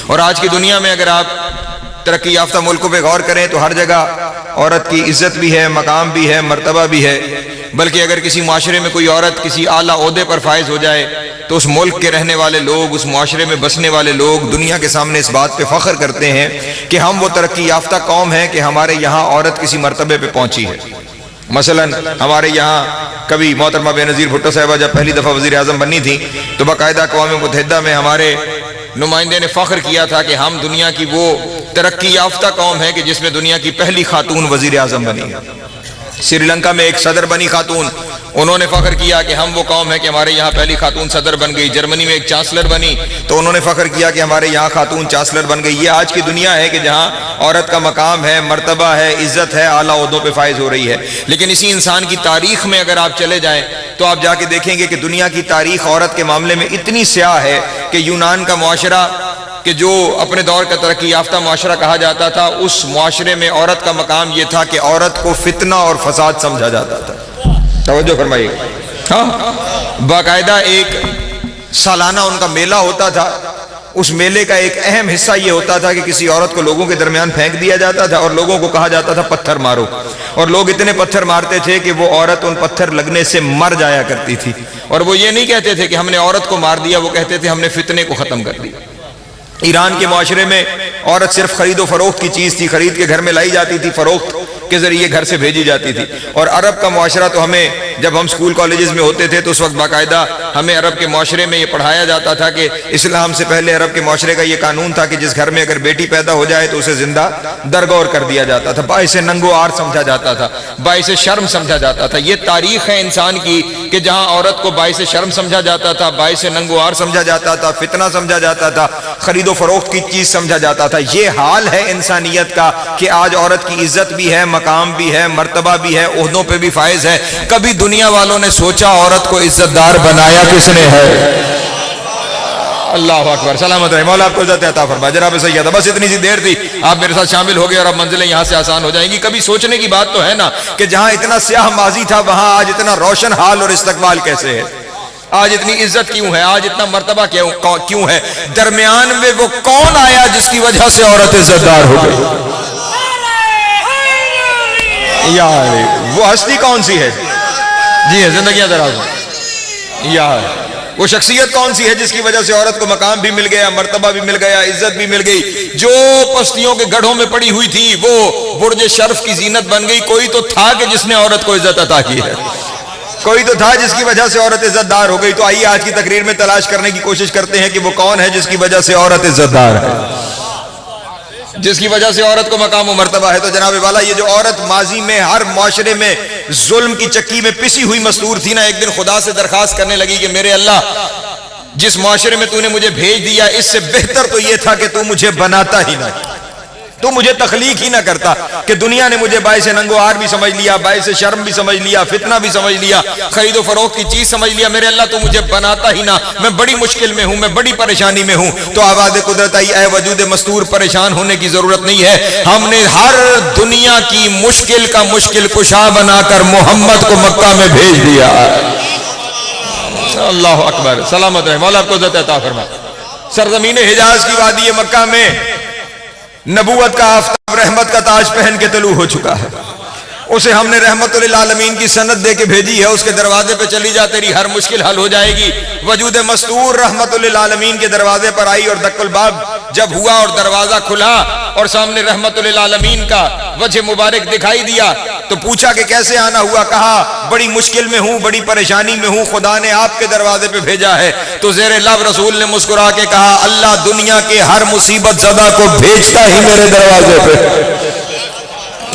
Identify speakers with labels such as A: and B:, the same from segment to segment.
A: اور آج کی دنیا میں اگر آپ ترقی یافتہ ملکوں پہ غور کریں تو ہر جگہ عورت کی عزت بھی ہے، مقام بھی ہے، مرتبہ بھی ہے، بلکہ اگر کسی معاشرے میں کوئی عورت کسی اعلیٰ عہدے پر فائز ہو جائے تو اس ملک کے رہنے والے لوگ، اس معاشرے میں بسنے والے لوگ دنیا کے سامنے اس بات پہ فخر کرتے ہیں کہ ہم وہ ترقی یافتہ قوم ہیں کہ ہمارے یہاں عورت کسی مرتبے پہ پہنچی ہے۔ مثلا ہمارے یہاں کبھی محترمہ بے نظیر بھٹو صاحبہ جب پہلی دفعہ وزیر اعظم بنی تھی تو باقاعدہ اقوام متحدہ میں ہمارے نمائندے نے فخر کیا تھا کہ ہم دنیا کی وہ ترقی یافتہ قوم ہے کہ جس میں دنیا کی پہلی خاتون وزیر اعظم بنی۔ سری لنکا میں ایک صدر بنی خاتون، انہوں نے فخر کیا کہ ہم وہ قوم ہے کہ ہمارے یہاں پہلی خاتون صدر بن گئی۔ جرمنی میں ایک چانسلر بنی تو انہوں نے فخر کیا کہ ہمارے یہاں خاتون چانسلر بن گئی۔ یہ آج کی دنیا ہے کہ جہاں عورت کا مقام ہے، مرتبہ ہے، عزت ہے، اعلیٰ عہدوں پہ فائز ہو رہی ہے۔ لیکن اسی انسان کی تاریخ میں اگر آپ چلے جائیں تو آپ جا کے دیکھیں گے کہ دنیا کی تاریخ عورت کے معاملے میں اتنی سیاہ ہے کہ یونان کا معاشرہ کہ جو اپنے دور کا ترقی یافتہ معاشرہ کہا جاتا تھا، اس معاشرے میں عورت کا مقام یہ تھا کہ عورت کو فتنہ اور فساد سمجھا جاتا تھا۔ توجہ فرمائیے، ہاں، باقاعدہ ایک سالانہ ان کا میلہ ہوتا تھا، اس میلے کا ایک اہم حصہ یہ ہوتا تھا کہ کسی عورت کو لوگوں کے درمیان پھینک دیا جاتا تھا اور لوگوں کو کہا جاتا تھا پتھر مارو، اور لوگ اتنے پتھر مارتے تھے کہ وہ عورت ان پتھر لگنے سے مر جایا کرتی تھی۔ اور وہ یہ نہیں کہتے تھے کہ ہم نے عورت کو مار دیا، وہ کہتے تھے ہم نے فتنے کو ختم کر دیا۔ ایران کے معاشرے میں عورت صرف خرید و فروخت کی چیز تھی، خرید کے گھر میں لائی جاتی تھی، فروخت کے ذریعے گھر سے بھیجی جاتی تھی۔ اور عرب کا معاشرہ تو ہمیں جب ہم اسکول کالجز میں ہوتے تھے تو اس وقت باقاعدہ ہمیں عرب کے معاشرے میں یہ پڑھایا جاتا تھا کہ اسلام سے پہلے عرب کے معاشرے کا یہ قانون تھا کہ جس گھر میں اگر بیٹی پیدا ہو جائے تو اسے زندہ درگور کر دیا جاتا تھا، باعث ننگ و عار سمجھا جاتا تھا، باعث شرم سمجھا جاتا تھا۔ یہ تاریخ ہے انسان کی کہ جہاں عورت کو باعث شرم سمجھا جاتا تھا، باعث ننگ و عار سمجھا جاتا تھا، فتنہ سمجھا جاتا تھا، خرید و فروخت کی چیز سمجھا جاتا تھا۔ یہ حال ہے انسانیت کا کہ آج عورت کی عزت بھی ہے، مقام بھی ہے، مرتبہ بھی ہے، عہدوں پہ بھی فائز ہے۔ کبھی دنیا والوں نے سوچا عورت کو عزت دار بنایا کس نے ہے؟ اللہ اکبر، سلامت رہے، مولا آپ کو عزت عطا فرمائے۔ جناب سیدہ، بس اتنی سی دیر تھی، آپ میرے ساتھ شامل ہو گئے اور اب منزلیں یہاں سے آسان ہو جائیں گی۔ کبھی سوچنے کی بات تو ہے نا کہ جہاں اتنا سیاہ ماضی تھا وہاں آج اتنا روشن حال اور استقبال کیسے ہے؟ آج اتنی عزت کیوں ہے؟ آج اتنا مرتبہ کیوں ہے؟ درمیان میں وہ کون آیا جس کی وجہ سے عورت عزت دار ہو گئی؟ یار وہ ہستی کون سی ہے؟ جی ہے، زندگیاں دراز ہوں۔ یار وہ شخصیت کون سی ہے جس کی وجہ سے عورت کو مقام بھی مل گیا، مرتبہ بھی مل گیا، عزت بھی مل گئی؟ جو پستیوں کے گڑھوں میں پڑی ہوئی تھی وہ برج شرف کی زینت بن گئی۔ کوئی تو تھا کہ جس نے عورت کو عزت عطا کی ہے، کوئی تو تھا جس کی وجہ سے عورت عزت دار ہو گئی۔ تو آئیے آج کی تقریر میں تلاش کرنے کی کوشش کرتے ہیں کہ وہ کون ہے جس کی وجہ سے عورت عزت دار ہے، جس کی وجہ سے عورت کو مقام و مرتبہ ہے۔ تو جناب والا، یہ جو عورت ماضی میں ہر معاشرے میں ظلم کی چکی میں پسی ہوئی مستور تھی نا، ایک دن خدا سے درخواست کرنے لگی کہ میرے اللہ، جس معاشرے میں تو نے مجھے بھیج دیا اس سے بہتر تو یہ تھا کہ تو مجھے بناتا ہی نہ، تو مجھے تخلیق ہی نہ کرتا، کہ دنیا نے مجھے باعث ننگ و عار بھی سمجھ لیا، باعث شرم بھی سمجھ لیا، فتنہ بھی سمجھ لیا، خرید و فروخت کی چیز سمجھ لیا۔ میرے اللہ تو مجھے بناتا ہی نہ، میں بڑی مشکل میں ہوں، میں بڑی پریشانی میں ہوں۔ تو آواز قدرت آئی، اے وجود مستور، پریشان ہونے کی ضرورت نہیں ہے، ہم نے ہر دنیا کی مشکل کا مشکل کشا بنا کر محمد کو مکہ میں بھیج دیا۔ اللہ اکبر، سلامت رہے، مولا آپ کو عزت عطا فرمائے۔ سرزمین حجاز کی وادی مکہ میں نبوت کا آفتاب رحمت کا تاج پہن کے طلوع ہو چکا ہے۔ اسے ہم نے رحمت للعالمین کی سند دے کے بھیجی ہے، اس کے دروازے پہ چلی جا، تیری ہر مشکل حل ہو جائے گی۔ وجود مستور رحمت للعالمین کے دروازے پر آئی اور دق الباب جب ہوا اور دروازہ کھلا اور سامنے رحمت للعالمین کا وجہ مبارک دکھائی دیا تو پوچھا کہ کیسے آنا ہوا؟ کہا بڑی مشکل میں ہوں، بڑی پریشانی میں ہوں، خدا نے آپ کے دروازے پہ بھیجا ہے۔ تو زیر لب رسول نے مسکرا کے کہا، اللہ دنیا کے ہر مصیبت زدہ کو بھیجتا ہی میرے دروازے پہ۔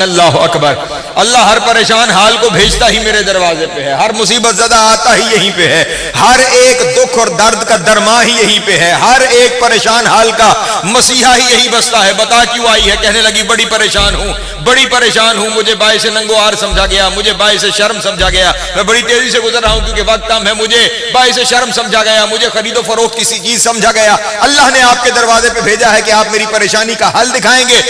A: اللہ اکبر، اللہ ہر پریشان حال کو بھیجتا ہی میرے دروازے پہ ہے، ہر مصیبت زدہ آتا ہی یہیں پہ ہے، ہر ایک دکھ اور درد کا درما ہی یہیں پہ ہے، ہر ایک پریشان حال کا مسیحا ہی یہی بستا ہے۔ بتا کیوں آئی ہے؟ کہنے لگی بڑی پریشان ہوں، بڑی پریشان ہوں، مجھے باعث ننگ و عار سمجھا گیا، مجھے باعث شرم سمجھا گیا، میں بڑی تیزی سے گزر رہا ہوں کیونکہ وقت کم ہے، مجھے باعث شرم سمجھا گیا، مجھے خرید و فروخت کسی چیز سمجھا گیا۔ اللہ نے آپ کے دروازے پہ بھیجا ہے کہ آپ میری پریشانی کا حل دکھائیں گے۔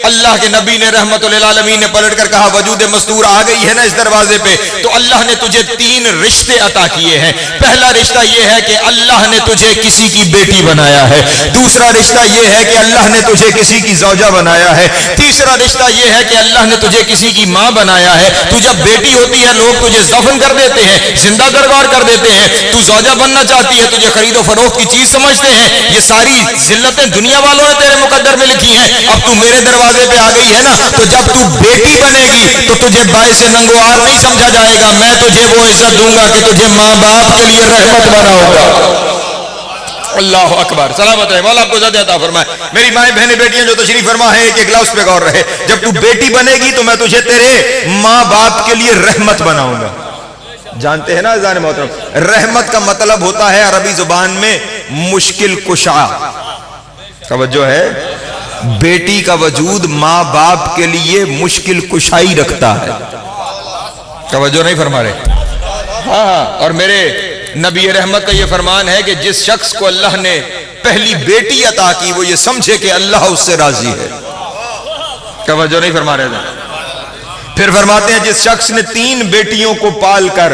A: اللہ کے نبی نے رحمت للعالمین العالمین نے پلٹ کر کہا وجود مستور آ گئی ہے نا اس دروازے پہ، تو اللہ نے تجھے 3 رشتے عطا کیے ہیں۔ پہلا رشتہ یہ ہے کہ اللہ نے تجھے کسی کی بیٹی بنایا ہے، دوسرا رشتہ یہ ہے کہ اللہ نے تجھے کسی کی زوجہ بنایا ہے، تیسرا رشتہ یہ ہے کہ اللہ نے تجھے کسی کی ماں بنایا ہے۔ تو جب بیٹی ہوتی ہے لوگ تجھے دفن کر دیتے ہیں، زندہ دربار کر دیتے ہیں، تو زوجہ بننا چاہتی ہے، تجھے خرید و فروخت کی چیز سمجھتے ہیں۔ یہ ساری ذلتیں دنیا والوں نے تیرے مقدر میں لکھی ہیں، اب تو میرے دروازے پہ آ گئی ہے نا، تو جب تو بیٹی بنے گی تو تجھے باعث ننگوار نہیں سمجھا جائے گا، میں تجھے وہ عزت دوں گا کہ تجھے ماں باپ کے لیے رحمت بناؤں گا۔ اللہ اکبر، سلامت رہے، مولا آپ کو زیادہ عطا فرمائے۔ میری مائیں بہنیں بیٹیاں جو تشریف فرما ہے، ایک لفظ پہ غور رہے، جب تو بیٹی بنے گی تو میں تجھے تیرے ماں باپ کے لیے رحمت بناؤں گا۔ جانتے ہیں نا عزیزان محترم، رحمت کا مطلب ہوتا ہے عربی زبان میں مشکل کشا۔ توجہ ہے، بیٹی کا وجود ماں باپ کے لیے مشکل کشائی رکھتا ہے۔ توجہ نہیں فرما رہے؟ ہاں، اور میرے نبی رحمت کا یہ فرمان ہے کہ جس شخص کو اللہ نے پہلی بیٹی عطا کی وہ یہ سمجھے کہ اللہ اس سے راضی ہے۔ توجہ نہیں فرما رہے تھے؟ پھر فرماتے ہیں جس شخص نے 3 بیٹیوں کو پال کر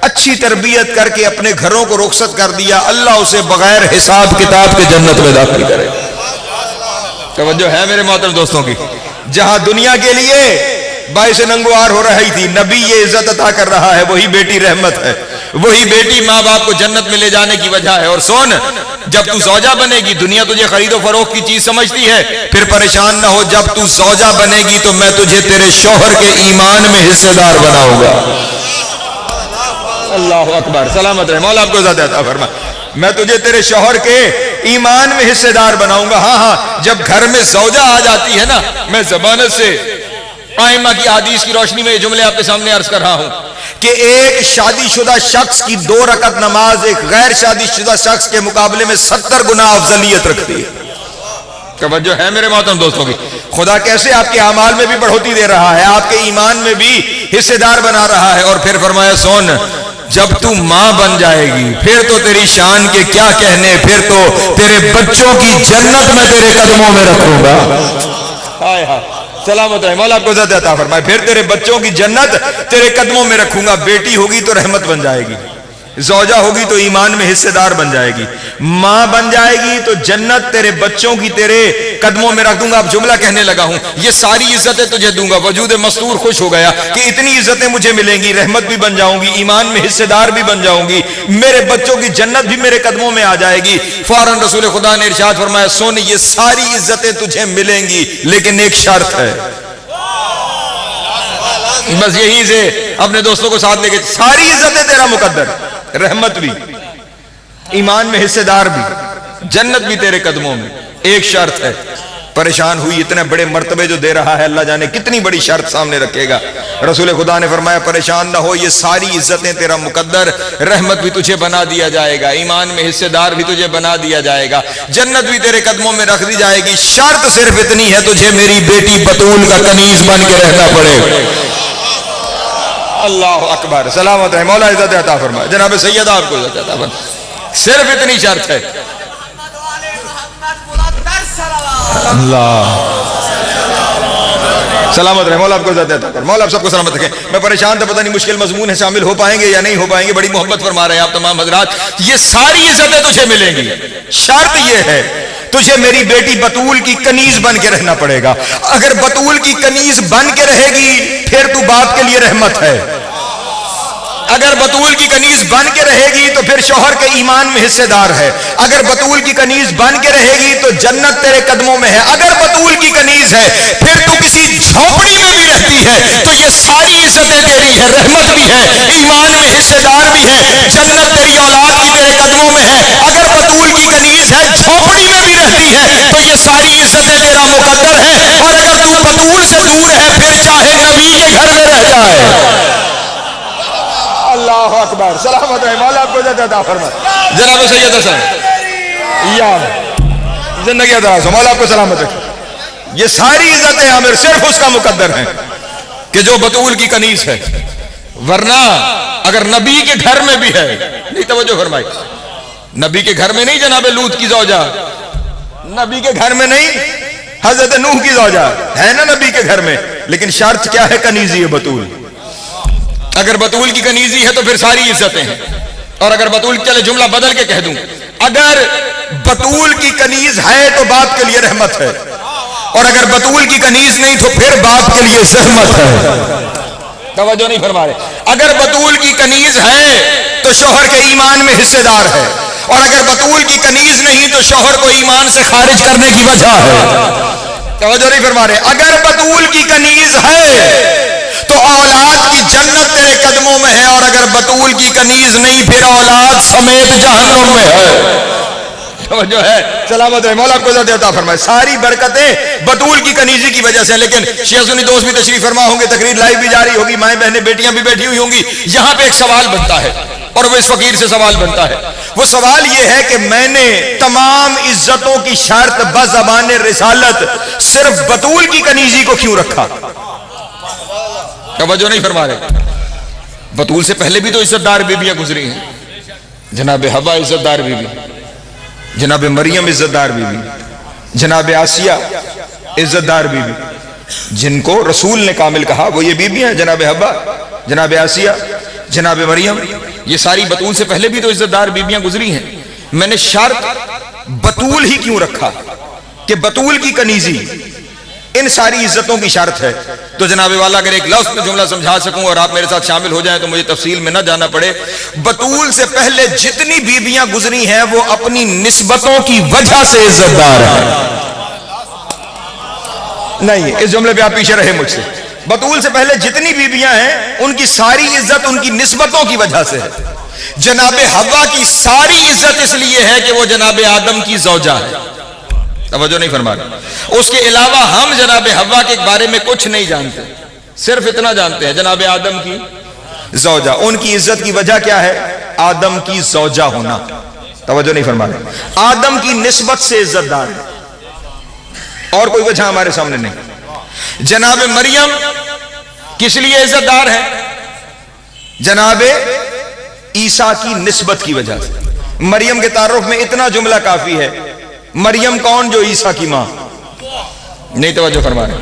A: اچھی تربیت کر کے اپنے گھروں کو رخصت کر دیا، اللہ اسے بغیر حساب کتاب کے جنت میں داخل کرے۔ توجہ ہے میرے محترم دوستوں کی؟ جہاں دنیا کے لیے باعث ننگوار ہو رہی تھی، نبی یہ عزت عطا کر رہا ہے، وہی بیٹی رحمت ہے، وہی بیٹی ماں باپ کو جنت میں لے جانے کی وجہ ہے۔ اور سن، جب تو زوجہ بنے گی دنیا تجھے خرید و فروخت کی چیز سمجھتی ہے، پھر پریشان نہ ہو، جب تو زوجہ بنے گی تو میں تجھے تیرے شوہر کے ایمان میں حصے دار بناؤں گا۔ اللہ اکبر، سلامت رہے، مولا آپ کو زیادہ عطا فرمائے۔ میں تجھے تیرے شوہر کے ایمان میں حصے دار بناؤں گا۔ ہاں ہاں، جب گھر میں زوجہ آ جاتی ہے نا، میں زبانت سے آئمہ کی حدیث کی روشنی میں یہ جملے آپ کے سامنے عرض کر رہا ہوں کہ ایک شادی شدہ شخص کی 2 رکعت نماز ایک غیر شادی شدہ شخص کے مقابلے میں 70 گنا افضلیت رکھتی ہے۔ توجہ ہے میرے محترم دوستوں کی؟ خدا کیسے آپ کے اعمال میں بھی بڑھوتی دے رہا ہے، آپ کے ایمان میں بھی حصے دار بنا رہا ہے۔ اور پھر فرمایا سن، جب تو ماں بن جائے گی پھر تو تیری شان کے کیا کہنے، پھر تو تیرے بچوں کی جنت میں تیرے قدموں میں رکھوں گا۔ ہائے ہائے، سلامت رہے، مولا آپ کو زیادہ عطا فرمائے۔ پھر تیرے بچوں کی جنت تیرے قدموں میں رکھوں گا۔ بیٹی ہوگی تو رحمت بن جائے گی، زوجہ ہوگی تو ایمان میں حصے دار بن جائے گی، ماں بن جائے گی تو جنت تیرے بچوں کی تیرے قدموں میں رکھ دوں گا۔ اب جملہ کہنے لگا ہوں، یہ ساری عزتیں تجھے دوں گا۔ وجود مستور خوش ہو گیا کہ اتنی عزتیں مجھے ملیں گی، رحمت بھی بن جاؤں گی، ایمان میں حصے دار بھی بن جاؤں گی، میرے بچوں کی جنت بھی میرے قدموں میں آ جائے گی۔ فوراً رسول خدا نے ارشاد فرمایا سن، یہ ساری عزتیں تجھے ملیں گی لیکن ایک شرط ہے۔ بس یہی سے اپنے دوستوں کو ساتھ لے کے، ساری عزتیں تیرا مقدر، رحمت بھی، ایمان میں حصے دار بھی، جنت بھی تیرے قدموں میں، ایک شرط ہے۔ پریشان ہوئی، اتنے بڑے مرتبے جو دے رہا ہے اللہ جانے کتنی بڑی شرط سامنے رکھے گا۔ رسول خدا نے فرمایا پریشان نہ ہو، یہ ساری عزتیں تیرا مقدر، رحمت بھی تجھے بنا دیا جائے گا، ایمان میں حصے دار بھی تجھے بنا دیا جائے گا، جنت بھی تیرے قدموں میں رکھ دی جائے گی، شرط صرف اتنی ہے تجھے میری بیٹی بطول کا کنیز بن کے رہنا پڑے۔ اللہ اکبر، سلامت رہے، مولا عزت عطا فرمائے۔ جناب سیدہ آپ کو عزت عطا فرمائے، صرف اتنی شرط ہے۔ اللہ سلامت رہے، مولا آپ کو عزت عطا فرمائے، مولا آپ سب کو سلامت رکھے۔ میں پریشان تھا، پتہ نہیں مشکل مضمون ہے، شامل ہو پائیں گے یا نہیں ہو پائیں گے، بڑی محبت فرما رہے ہیں آپ تمام حضرات۔ یہ ساری عزتیں تجھے ملیں گی، شرط یہ ہے تجھے میری بیٹی بطول کی کنیز بن کے رہنا پڑے گا۔ اگر بطول کی کنیز بن کے رہے گی پھر تو باپ کے لیے رحمت ہے، اگر بطول کی کنیز بن کے رہے گی تو پھر شوہر کے ایمان میں حصے دار ہے، اگر بطول کی کنیز بن کے رہے گی تو جنت تیرے قدموں میں ہے، اگر بطول کی کنیز ہے پھر تو کسی جھونپڑی میں بھی رہتی ہے تو یہ ساری عزتیں تیری ہے، رحمت بھی ہے، ایمان میں حصے دار بھی ہے، جنت تیری اولاد کی تیرے قدموں میں ہے۔ اگر بطول کی کنیز ہے، جھونپڑی میں بھی رہتی ہے تو یہ ساری عزتیں تیرا مقدر ہے، اور اگر تو بطول سے دور ہے پھر چاہے نبی کے گھر میں رہ جائے۔ اللہ اکبر، سلامت رہے، مولا آپ کو عزت عطا فرمائے۔ جناب سید حسن یا زندگی دراز ہو، مولا آپ کو سلامت رکھے۔ یہ ساری عزتیں عامر صرف اس کا مقدر ہیں کہ جو بطول کی کنیز ہے، ورنہ اگر نبی کے گھر میں بھی ہے، نہیں توجہ فرمائی، نبی کے گھر میں نہیں جناب لوط کی زوجہ، نبی کے گھر میں نہیں حضرت نوح کی زوجہ ہے نا نبی کے گھر میں، لیکن شرط کیا ہے؟ کنیزی ہے بطول. اگر بطول کی کنیزی ہے تو پھر ساری عزتیں ہیں. اور اگر بطول، چلے جملہ بدل کے کہہ دوں، اگر بطول کی کنیز ہے تو باپ کے لیے رحمت ہے، اور اگر بطول کی کنیز نہیں تو پھر باپ کے لیے زحمت ہے. توجہ نہیں فرما رہے. اگر بطول کی کنیز ہے تو شوہر کے ایمان میں حصے دار ہے، اور اگر بطول کی کنیز نہیں تو شوہر کو ایمان سے خارج کرنے کی وجہ ہے. توجہ نہیں فرما رہے. اگر بطول کی کنیز ہے تو اولاد کی جنت تیرے قدموں میں ہے، اور اگر بطول کی کنیز نہیں پھر اولاد سمیت جہنم میں ہے. جو ہے سلامت رہے. مولا آپ کو عزت عطا فرمائے. ساری برکتیں بطول کی کنیزی کی وجہ سے. لیکن شیعہ سنی دوست بھی تشریف فرما ہوں گے، تقریر لائیو بھی جاری ہوگی، مائیں بہنیں بیٹیاں بھی بیٹھی ہوئی ہوں گی. یہاں پہ ایک سوال بنتا ہے، اور وہ اس فقیر سے سوال بنتا ہے. وہ سوال یہ ہے کہ میں نے تمام عزتوں کی شرط بزبان رسالت صرف بطول کی کنیزی کو کیوں رکھا؟ توجہ نہیں فرما رہے. بطول سے پہلے بھی تو عزت دار بیویاں گزری ہیں. جناب حوا عزت دار بیوی، جناب مریم عزت دار بیوی، جناب آسیہ عزت دار بیوی، جن کو رسول نے کامل کہا وہ یہ بیویاں ہیں. جناب حوا، جناب آسیہ، جناب مریم، یہ ساری بطول سے پہلے بھی تو عزت دار بیویاں گزری ہیں. میں نے شرط بطول ہی کیوں رکھا کہ بطول کی کنیزی ان ساری عزتوں کی شرط ہے. تو جناب والا اگر ایک لفظ میں جملہ سمجھا سکوں اور آپ میرے ساتھ شامل ہو جائیں تو مجھے تفصیل میں نہ جانا پڑے. بطول سے پہلے جتنی بیویاں گزری ہیں وہ اپنی نسبتوں کی وجہ سے عزت دار ہیں. نہیں، اس جملے پہ آپ پیچھے رہے مجھ سے. بطول سے پہلے جتنی بیویاں ہیں ان کی ساری عزت ان کی نسبتوں کی وجہ سے ہے. جناب حوا کی ساری عزت اس لیے ہے کہ وہ جناب آدم کی زوجہ ہے. توجہ نہیں فرما رہے. اس کے علاوہ ہم جناب حوا کے بارے میں کچھ نہیں جانتے، صرف اتنا جانتے ہیں جناب آدم کی زوجہ. ان کی عزت کی وجہ کیا ہے؟ آدم کی زوجہ ہونا. توجہ نہیں فرما رہے. آدم کی نسبت سے عزت دار ہے، اور کوئی وجہ ہمارے سامنے نہیں. جناب مریم کس لیے عزت دار ہے؟ جناب عیسیٰ کی نسبت کی وجہ سے. مریم کے تعارف میں اتنا جملہ کافی ہے. مریم کون؟ جو عیسیٰ کی ماں. نہیں توجہ فرما رہے.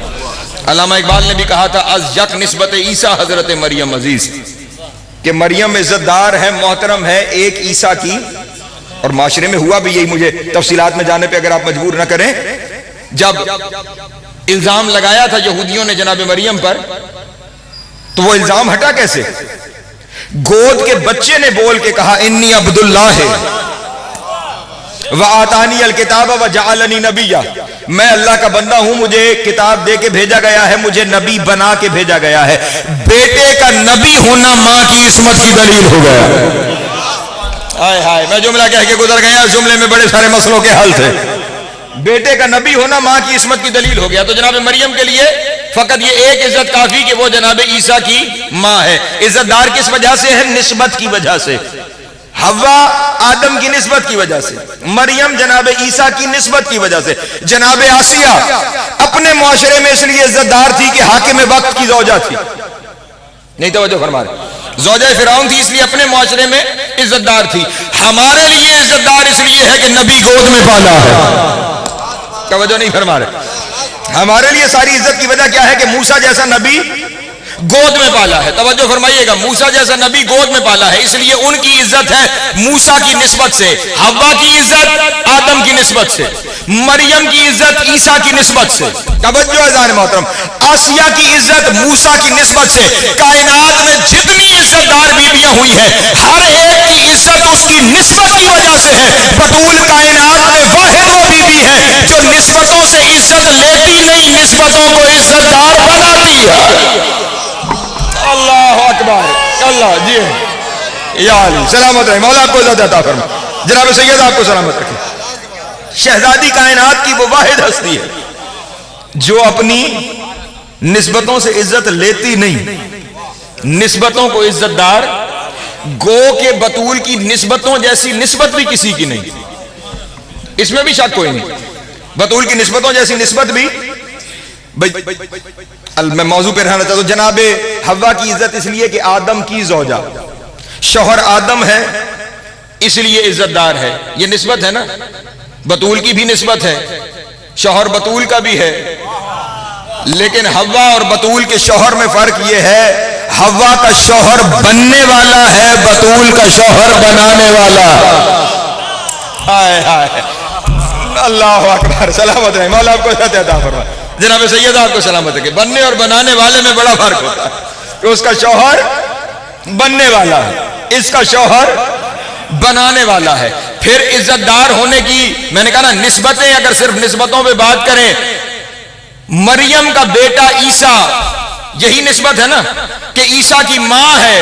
A: علامہ اقبال نے بھی کہا تھا از یک نسبت عیسیٰ حضرت مریم عزیز، کہ مریم عزت دار ہے، محترم ہے ایک عیسیٰ کی. اور معاشرے میں ہوا بھی یہی. مجھے تفصیلات میں جانے پہ اگر آپ مجبور نہ کریں. جب الزام لگایا تھا یہودیوں نے جناب مریم پر تو وہ الزام ہٹا کیسے؟ گود کے بچے نے بول کے کہا انی عبداللہ ہے وآتانی الکتاب وجعلنی نبیا، میں اللہ کا بندہ ہوں، مجھے کتاب دے کے بھیجا گیا ہے، مجھے نبی بنا کے بھیجا گیا ہے. بیٹے کا نبی ہونا ماں کی عصمت کی دلیل ہو گیا. ہائے ہائے، میں جملہ کہہ کے گزر گیا، اس جملے میں بڑے سارے مسئلوں کے حل تھے. بیٹے کا نبی ہونا ماں کی عصمت کی دلیل ہو گیا. تو جناب مریم کے لیے فقط یہ ایک عزت کافی کہ وہ جناب عیسیٰ کی ماں ہے. عزت دار کس وجہ سے ہے؟ نسبت کی وجہ سے. حوا آدم کی نسبت کی وجہ سے، مریم جناب عیسیٰ کی نسبت کی وجہ سے. جناب آسیہ اپنے معاشرے میں اس لیے عزت دار تھی کہ حاکم وقت کی زوجہ تھی. نہیں توجہ فرما رہے. زوجہ فرعون تھی اس لیے اپنے معاشرے میں عزت دار تھی. ہمارے لیے عزت دار اس لیے ہے کہ نبی گود میں پالا ہے. توجہ نہیں فرما رہے. ہمارے لیے ساری عزت کی وجہ کیا ہے؟ کہ موسیٰ جیسا نبی گود میں پالا ہے. توجہ فرمائیے گا. موسیٰ جیسا نبی گود میں پالا ہے، اس لیے ان کی عزت ہے موسیٰ کی نسبت سے. حوا کی عزت آدم کی نسبت سے. مریم کی عزت عیسیٰ کی نسبت سے. توجہ اذان محترم. آسیہ کی عزت موسیٰ کی نسبت سے. کائنات میں جتنی عزت دار بیویاں ہوئی ہیں ہر ایک کی عزت اس کی نسبت کی وجہ سے ہے. بطول کائنات میں واحد وہ بیوی ہے جو نسبتوں سے عزت لیتی نہیں، نسبتوں کو عزت دار بناتی ہے. اللہ اکبر. اللہ جی یا علی سلامت رہے. مولا آپ کو عزت عطا فرمائے. جناب سید آپ کو سلامت رکھے. شہزادی کائنات کی وہ واحد ہستی ہے جو اپنی نسبتوں سے عزت لیتی نہیں، نسبتوں کو عزت دار. گو کے بطول کی نسبتوں جیسی نسبت بھی کسی کی نہیں، اس میں بھی شک کوئی نہیں. بطول کی نسبتوں جیسی نسبت بھی. میں موضوع پہ رہنا چاہتا ہوں. جناب حوا کی عزت اس لیے کہ آدم کی زوجہ، شوہر آدم ہے اس لیے عزت دار ہے. یہ نسبت ہے نا. بطول کی بھی نسبت ہے، شوہر بطول کا بھی ہے، لیکن حوا اور بطول کے شوہر میں فرق یہ ہے، حوا کا شوہر بننے والا ہے، بطول کا شوہر بنانے والا۔ ہائے ہائے، اللہ اکبر، سلامت رہے، مولا آپ کو عطا فرمائے، جناب سید آپ کو سلامت رکھے۔ بننے اور بنانے والے میں بڑا فرق ہوتا ہے کہ اس کا شوہر بننے والا ہے، اس کا شوہر بنانے والا ہے۔ پھر عزت دار ہونے کی میں نے کہا نا نسبتیں، اگر صرف نسبتوں پہ بات کریں، مریم کا بیٹا عیسیٰ، یہی نسبت ہے نا کہ عیسیٰ کی ماں ہے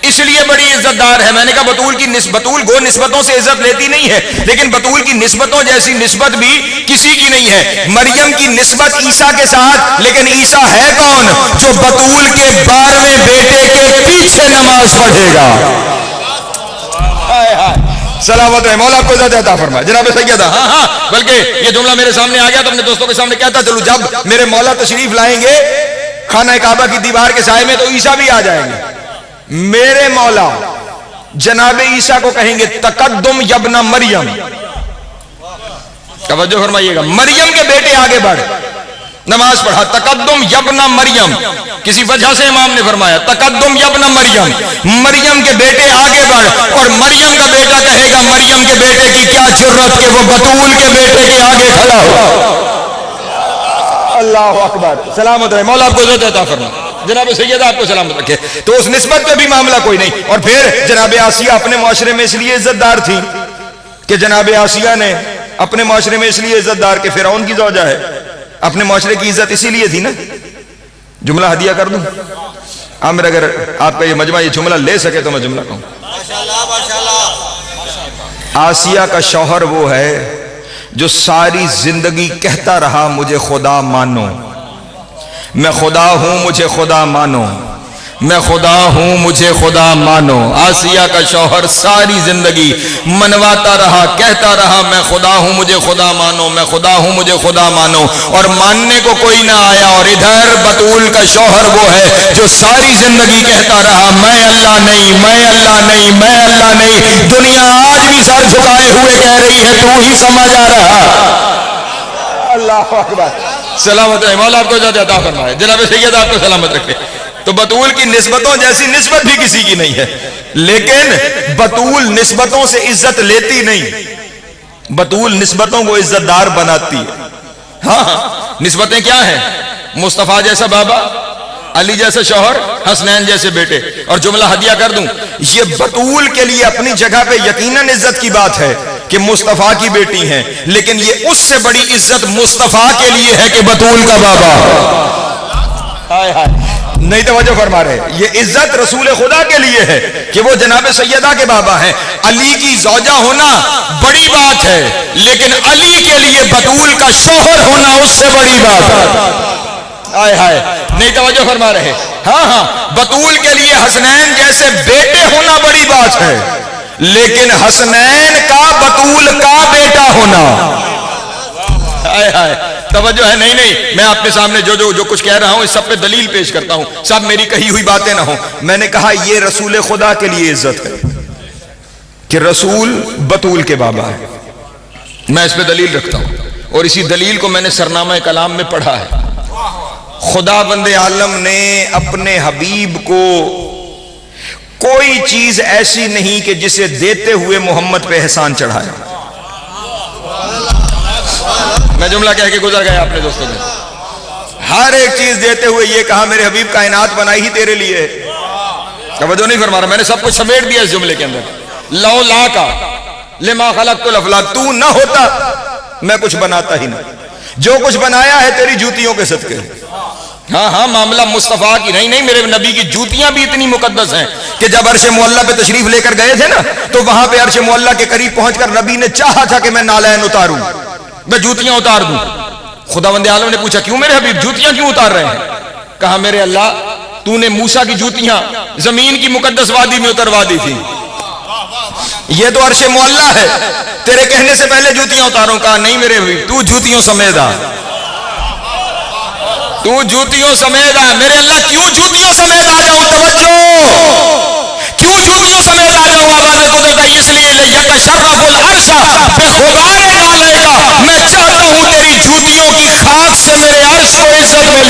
A: اس لیے بڑی عزت دار ہے۔ میں نے کہا بطول گو نسبتوں سے عزت لیتی نہیں ہے، لیکن بطول کی نسبتوں جیسی نسبت بھی کسی کی نہیں ہے۔ مریم کی نسبت عیسیٰ کے ساتھ، لیکن عیسیٰ ہے کون جو بطول کے 12ویں بیٹے کے پیچھے نماز پڑھے گا؟ سلامت ہے، مولا آپ کو زیادہ عطا فرمائے، جناب سیدہ۔ ہاں بلکہ یہ جملہ میرے سامنے آ گیا تو اپنے دوستوں کے سامنے کہتا چلو جب میرے مولا تشریف لائیں گے خانہ کعبہ کی دیوار کے سائے میں تو عیسیٰ بھی آ جائیں گے۔ میرے مولا جناب عیسیٰ کو کہیں گے تقدم یبن مریم، توجہ فرمائیے گا، مریم کے بیٹے آگے بڑھ، نماز پڑھا، تقدم یبن مریم، کسی وجہ سے امام نے فرمایا تقدم یبن مریم، مریم کے بیٹے آگے بڑھ، اور مریم کا بیٹا کہے گا مریم کے بیٹے کی کیا جرت کہ وہ بطول کے بیٹے کے آگے کھڑا ہو۔ اللہ اکبر، سلامت رہے، مولا آپ کو عزت عطا فرمائے، جناب سیدہ آپ کو سلامت رکھے۔ تو اس نسبت پہ بھی معاملہ کوئی نہیں۔ اور پھر جناب آسیہ اپنے معاشرے میں اس لیے عزت دار تھی کہ جناب آسیہ نے اپنے معاشرے میں اس لیے عزت دار کہ فرعون کی زوجہ ہے، اپنے معاشرے کی عزت اسی لیے تھی نا۔ جملہ ہدیہ کر دوں عامر، اگر آپ کا یہ مجمع یہ جملہ لے سکے تو میں جملہ کہوں۔ آسیہ کا شوہر وہ ہے جو ساری زندگی کہتا رہا مجھے خدا مانو، میں خدا ہوں مجھے خدا مانو، میں خدا ہوں مجھے خدا مانو۔ آسیہ کا شوہر ساری زندگی منواتا رہا، کہتا رہا میں خدا ہوں مجھے خدا مانو، میں خدا ہوں مجھے خدا مانو، اور ماننے کو کوئی نہ آیا۔ اور ادھر بطول کا شوہر وہ ہے جو ساری زندگی کہتا رہا میں اللہ نہیں، میں اللہ نہیں، میں اللہ نہیں۔ دنیا آج بھی سر جھکائے ہوئے کہہ رہی ہے تو ہی سمجھ آ رہا۔ اللہ اکبر، سلامت رہے، مولا آپ کو عزت عطا فرمائے، جناب سید آپ کو سلامت رکھے۔ تو بطول کی نسبتوں جیسی نسبت بھی کسی کی نہیں ہے، لیکن بطول نسبتوں سے عزت لیتی نہیں، بطول نسبتوں کو عزت دار بناتی ہے۔ ہاں نسبتیں کیا ہیں؟ مصطفیٰ جیسا بابا، علی جیسے شوہر، حسنین جیسے بیٹے۔ اور جملہ ہدیہ کر دوں، یہ بطول کے لیے اپنی جگہ پہ یقیناً عزت کی بات ہے کہ مصطفیٰ کی بیٹی ہیں، لیکن یہ اس سے بڑی عزت مصطفیٰ کے لیے ہے کہ بطول کا بابا۔ ہائے ہائے، نہیں توجہ فرما رہے، یہ عزت رسول خدا کے لیے ہے کہ وہ جناب سیدہ کے بابا ہیں۔ علی کی زوجہ ہونا بڑی بات ہے، لیکن علی کے لیے بطول کا شوہر ہونا اس سے بڑی بات ہے۔ ہائے ہائے، نہیں توجہ فرما رہے۔ ہاں بطول کے لیے حسنین جیسے بیٹے ہونا بڑی بات ہے، لیکن حسنین کا بطول کا بیٹا ہونا، ہائے ہائے، توجہ ہے؟ نہیں میں آپ کے سامنے جو کچھ کہہ رہا ہوں اس سب پہ دلیل پیش کرتا ہوں، سب میری کہی ہوئی باتیں نہ ہوں۔ میں نے کہا یہ رسول خدا کے لیے عزت ہے کہ رسول بطول کے بابا ہے، میں اس پہ دلیل رکھتا ہوں، اور اسی دلیل کو میں نے سرنامہ کلام میں پڑھا ہے۔ خدا بند عالم نے اپنے حبیب کو کوئی چیز ایسی نہیں کہ جسے دیتے ہوئے محمد پہ احسان چڑھایا۔ میں جملہ کہہ کے گزر گیا اپنے دوستوں میں، ہر ایک چیز دیتے ہوئے یہ کہا میرے حبیب کائنات بنائی ہی تیرے لیے۔ توجہ نہیں فرما رہا، میں نے سب کچھ سمیٹ دیا اس جملے کے اندر۔ لولا کا لما خلقت الافلاک، تو نہ ہوتا میں کچھ بناتا ہی نہ، جو کچھ بنایا ہے تیری جوتیوں کے صدقے۔ ہاں معاملہ مصطفیٰ کی نہیں، میرے نبی کی جوتیاں بھی اتنی مقدس ہیں کہ جب عرش معلیٰ پہ تشریف لے کر گئے تھے نا، تو وہاں پہ عرش معلیٰ کے قریب پہنچ کر نبی نے چاہا تھا کہ میں نالین اتاروں، میں جوتیاں اتار دوں۔ خدا بند عالم نے پوچھا کیوں میرے حبیب جوتیاں کیوں اتار رہے ہیں؟ کہا میرے اللہ تو نے موسیٰ کی جوتیاں زمین کی مقدس وادی میں اتروا دی تھی، یہ تو عرش معلیٰ ہے، تیرے کہنے سے پہلے جوتیاں اتاروں۔ کہا نہیں میرے حبیب تو جوتیوں سمیت آ، تو جوتیوں سمیت آ۔ میرے اللہ کیوں جوتیوں سمیت آ جاؤں؟ توجہ، کیوں جوتیوں سمیت آ جاؤں؟ آواز قدرت ہے اس لیے یتشرف العرش بخبار نعلے کا، میں چاہتا ہوں تیری جوتیوں کی خاک سے میرے عرش کو عزت ملے۔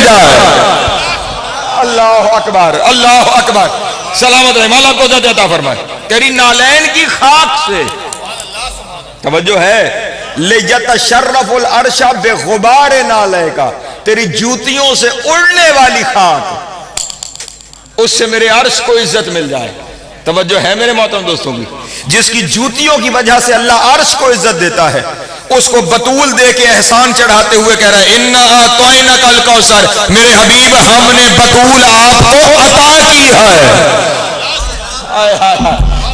A: اکبر اللہ اکبر سلامت رہے مولا کو عزت عطا فرمائے تیری نالین کی خاک سے توجہ ہے لیتشرف العرش بغبار نالے کا تیری جوتیوں سے اڑنے والی خاک اس سے میرے عرش کو عزت مل جائے توجہ ہے میرے محترم دوستوں کی جس کی جوتیوں کی وجہ سے اللہ عرش کو عزت دیتا ہے اس کو بطول دے کے احسان چڑھاتے ہوئے کہہ رہا ہے اِنَّا أَعْطَيْنَاكَ الْكَوْثَرَ میرے حبیب ہم نے بطول آپ کو عطا کی ہے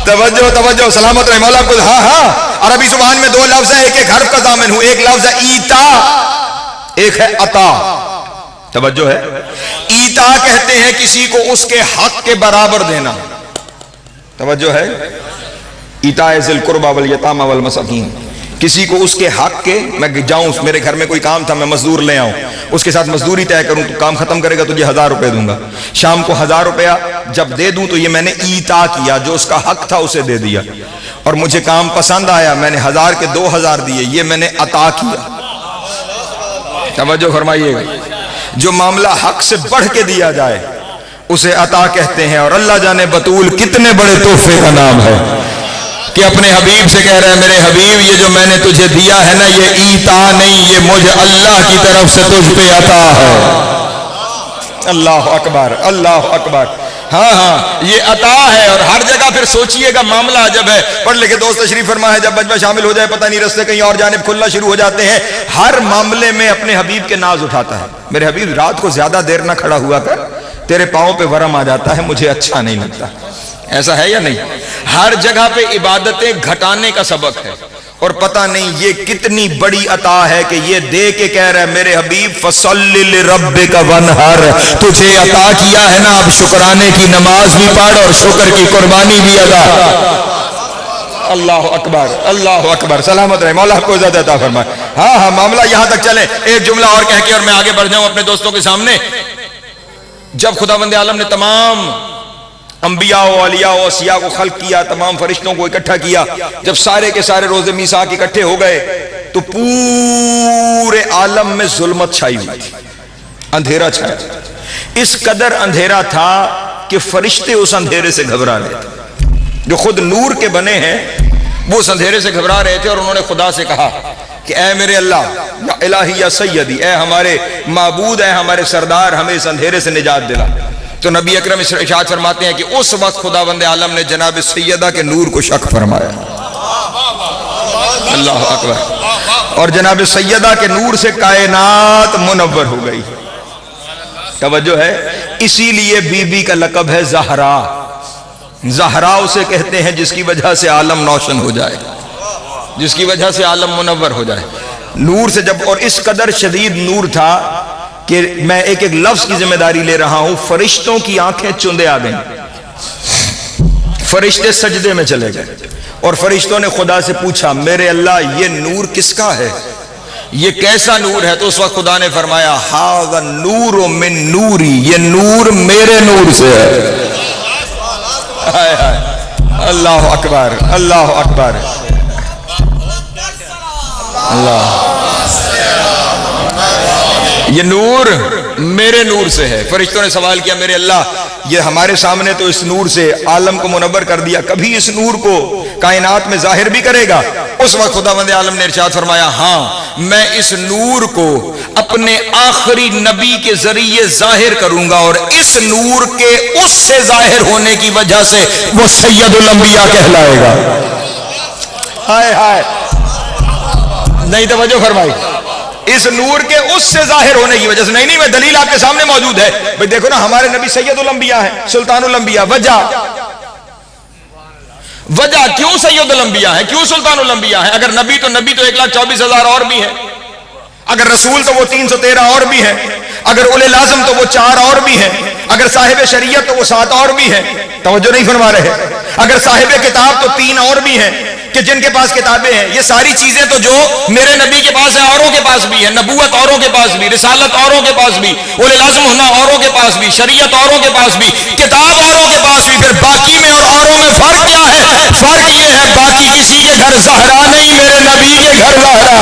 A: توجہ سلامت رحمہ اللہ کو ہاں عربی زبان میں دو لفظ ہیں ایک ایک حرف کا ضامن ہوں ایک لفظ ہے ایتا ایک ہے عطا توجہ ہے ایتا کہتے ہیں کسی کو اس کے حق کے برابر دینا توجہ ہے ایتا ذی القربى والیتامى والمساکین کسی کو اس کے حق کے میں جاؤں میرے گھر میں کوئی کام تھا میں مزدور لے آؤں اس کے ساتھ مزدوری طے کروں تو کام ختم کرے گا تجھے 1000 روپے دوں گا شام کو 1000 روپیہ جب دے دوں تو یہ میں نے ایتا کیا جو اس کا حق تھا اسے دے دیا اور مجھے کام پسند آیا میں نے 1000 کے 2000 دیے یہ میں نے عطا کیا توجہ فرمائیے گا جو معاملہ حق سے بڑھ کے دیا جائے اسے عطا کہتے ہیں اور اللہ جانے بطول کتنے بڑے تحفے کا نام ہے کہ اپنے حبیب سے کہہ رہا ہے میرے حبیب یہ جو میں نے تجھے دیا ہے نا یہ ایتا نہیں یہ مجھے اللہ کی طرف سے تجھ پہ عطا ہے اللہ اکبر ہاں یہ عطا ہے اور ہر جگہ پھر سوچئے گا معاملہ عجب ہے پڑھ لے کے دوست تشریف فرما ہے جب بجمع شامل ہو جائے پتہ نہیں رستے کہیں اور جانب کھلنا شروع ہو جاتے ہیں ہر معاملے میں اپنے حبیب کے ناز اٹھاتا ہے میرے حبیب رات کو زیادہ دیر نہ کھڑا ہوا کر تیرے پاؤں پہ ورم آ جاتا ہے مجھے اچھا نہیں لگتا ایسا ہے یا نہیں ہر جگہ پہ عبادتیں گھٹانے کا سبق ہے اور پتہ نہیں یہ کتنی بڑی عطا ہے کہ یہ دے کے کہہ رہا ہے میرے حبیب فصلی لربک وانحر تجھے عطا کیا ہے نا اب شکرانے کی نماز بھی پڑھ اور شکر کی قربانی بھی ادا اللہ اکبر سلامت رہے مولا کو عزت عطا فرمائے ہاں معاملہ یہاں تک چلے ایک جملہ اور کہہ کے اور میں آگے بڑھ جاؤں اپنے دوستوں کے سامنے جب خداوند عالم نے تمام انبیاء و اولیاء و اوصیاء کو خلق کیا تمام فرشتوں کو اکٹھا کیا جب سارے کے سارے روز میثاق اکٹھے ہو گئے تو پورے عالم میں ظلمت چھائی ہوئی تھی اندھیرا چھایا اس قدر اندھیرا تھا کہ فرشتے اس اندھیرے سے گھبرا رہے تھے جو خود نور کے بنے ہیں وہ اس اندھیرے سے گھبرا رہے تھے اور انہوں نے خدا سے کہا کہ اے میرے اللہ یا الہی یا سیدی اے ہمارے معبود اے ہمارے سردار ہمیں اس اندھیرے سے نجات دلا تو نبی اکرم ارشاد فرماتے ہیں کہ اس وقت خداوند عالم نے جناب سیدہ کے نور کو شک فرمایا اللہ اکبر اور جناب سیدہ کے نور سے کائنات منور ہو گئی توجہ ہے اسی لیے بی بی کا لقب ہے زہرا زہرا اسے کہتے ہیں جس کی وجہ سے عالم روشن ہو جائے جس کی وجہ سے عالم منور ہو جائے نور سے جب اور اس قدر شدید نور تھا کہ میں ایک ایک لفظ کی ذمہ داری لے رہا ہوں فرشتوں کی آنکھیں چندے آ گئیں فرشتے سجدے میں چلے گئے اور فرشتوں نے خدا سے پوچھا میرے اللہ یہ نور کس کا ہے یہ کیسا نور ہے تو اس وقت خدا نے فرمایا ھذا النور من نوری یہ نور میرے نور سے ہے اللہ اکبر اللہ یہ نور میرے نور سے ہے فرشتوں نے سوال کیا میرے اللہ یہ ہمارے سامنے تو اس نور سے عالم کو منور کر دیا کبھی اس نور کو کائنات میں ظاہر بھی کرے گا اس وقت خداوند عالم نے ارشاد فرمایا ہاں میں اس نور کو اپنے آخری نبی کے ذریعے ظاہر کروں گا اور اس نور کے اس سے ظاہر ہونے کی وجہ سے وہ سید الانبیاء کہلائے گا ہائے نہیں توجہ فرمائی اس نور کے اس سے ظاہر ہونے کی وجہ سے نہیں میں دلیل آپ کے سامنے موجود ہے بھئی دیکھو نا ہمارے نبی سید الانبیاء ہیں سلطان الانبیاء وجہ کیوں سید الانبیاء ہیں کیوں سلطان الانبیاء ہیں اگر نبی تو 1,24,000 اور بھی ہیں اگر رسول تو وہ 313 اور بھی ہیں اگر اولے لازم تو وہ 4 اور بھی ہیں اگر صاحب شریعت تو وہ 7 اور بھی ہیں توجہ نہیں فرما رہے اگر صاحب کتاب تو 3 اور بھی ہیں کہ جن کے پاس کتابیں ہیں یہ ساری چیزیں تو جو میرے نبی کے پاس ہیں اوروں کے پاس بھی ہے نبوت اوروں کے پاس بھی رسالت اوروں کے پاس بھی اولے لازم ہونا اوروں کے پاس بھی شریعت اوروں کے پاس بھی کتاب اوروں کے پاس بھی پھر باقی میں اور اوروں میں فرق کیا ہے فرق یہ ہے باقی کسی کے گھر زہرا نہیں میرے نبی کے گھر زہرا